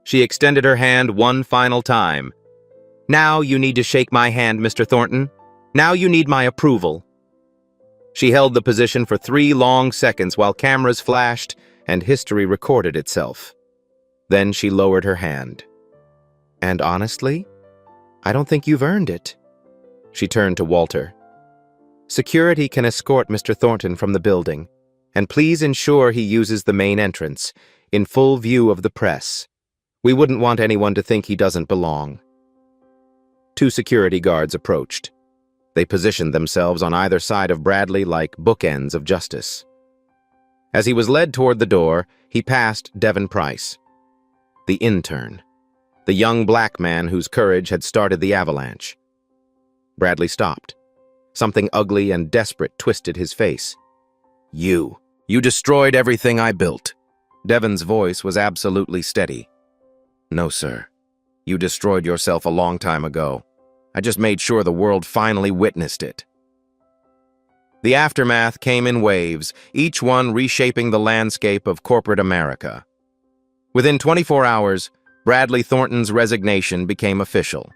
She extended her hand one final time. Now you need to shake my hand, Mr. Thornton. Now you need my approval. She held the position for 3 long seconds while cameras flashed and history recorded itself. Then she lowered her hand. And honestly, I don't think you've earned it. She turned to Walter. Security can escort Mr. Thornton from the building, and please ensure he uses the main entrance, in full view of the press. We wouldn't want anyone to think he doesn't belong. 2 security guards approached. They positioned themselves on either side of Bradley like bookends of justice. As he was led toward the door, he passed Devon Price, the intern, the young black man whose courage had started the avalanche. Bradley stopped. Something ugly and desperate twisted his face. You destroyed everything I built. Devon's voice was absolutely steady. No, sir. You destroyed yourself a long time ago. I just made sure the world finally witnessed it. The aftermath came in waves, each one reshaping the landscape of corporate America. Within 24 hours, Bradley Thornton's resignation became official.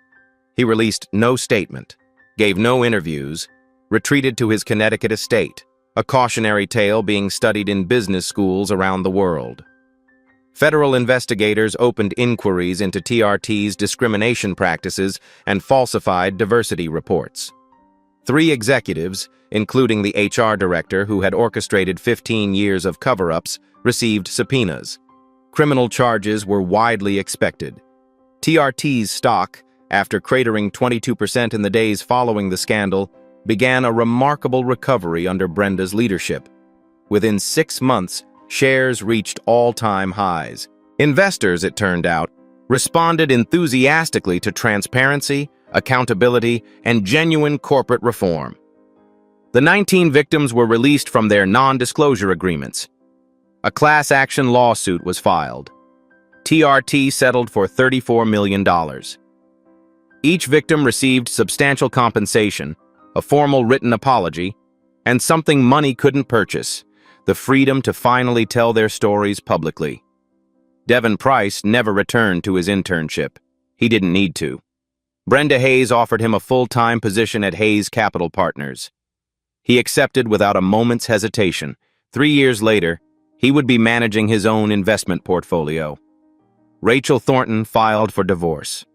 He released no statement, gave no interviews, retreated to his Connecticut estate, a cautionary tale being studied in business schools around the world. Federal investigators opened inquiries into TRT's discrimination practices and falsified diversity reports. 3 executives, including the HR director who had orchestrated 15 years of cover-ups, received subpoenas. Criminal charges were widely expected. TRT's stock, after cratering 22% in the days following the scandal, began a remarkable recovery under Brenda's leadership. Within 6 months, shares reached all-time highs. Investors, it turned out, responded enthusiastically to transparency, accountability, and genuine corporate reform. The 19 victims were released from their non-disclosure agreements. A class action lawsuit was filed. TRT settled for $34 million. Each victim received substantial compensation, a formal written apology, and something money couldn't purchase: the freedom to finally tell their stories publicly. Devin Price never returned to his internship. He didn't need to. Brenda Hayes offered him a full-time position at Hayes Capital Partners. He accepted without a moment's hesitation. 3 years later, he would be managing his own investment portfolio. Rachel Thornton filed for divorce.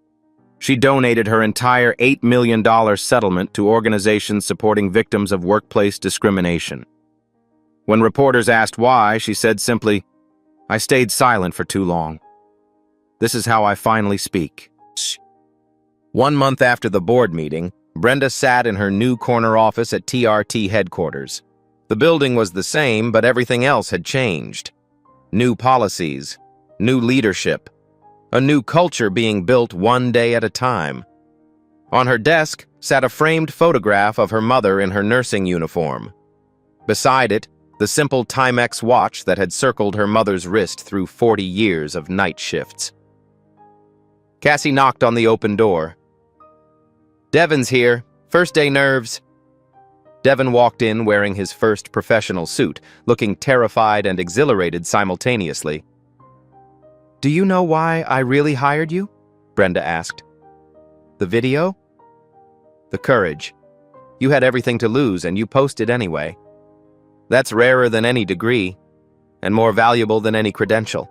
She donated her entire $8 million settlement to organizations supporting victims of workplace discrimination. When reporters asked why, she said simply, "I stayed silent for too long. This is how I finally speak." 1 month after the board meeting, Brenda sat in her new corner office at TRT headquarters. The building was the same, but everything else had changed. New policies, new leadership, a new culture being built one day at a time. On her desk sat a framed photograph of her mother in her nursing uniform. Beside it, the simple Timex watch that had circled her mother's wrist through 40 years of night shifts. Cassie knocked on the open door. "Devin's here. First day nerves." Devin walked in wearing his first professional suit, looking terrified and exhilarated simultaneously. "Do you know why I really hired you?" Brenda asked. "The video?" "The courage. You had everything to lose and you posted anyway. That's rarer than any degree, and more valuable than any credential."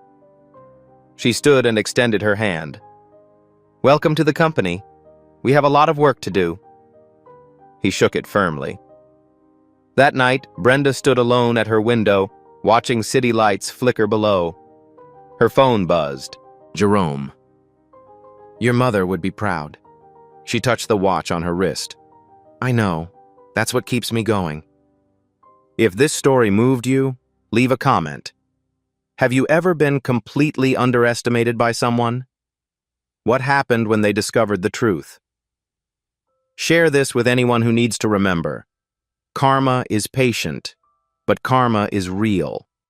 She stood and extended her hand. "Welcome to the company. We have a lot of work to do." He shook it firmly. That night, Brenda stood alone at her window, watching city lights flicker below. Her phone buzzed. Jerome. "Your mother would be proud." She touched the watch on her wrist. "I know. That's what keeps me going." If this story moved you, leave a comment. Have you ever been completely underestimated by someone? What happened when they discovered the truth? Share this with anyone who needs to remember. Karma is patient, but karma is real.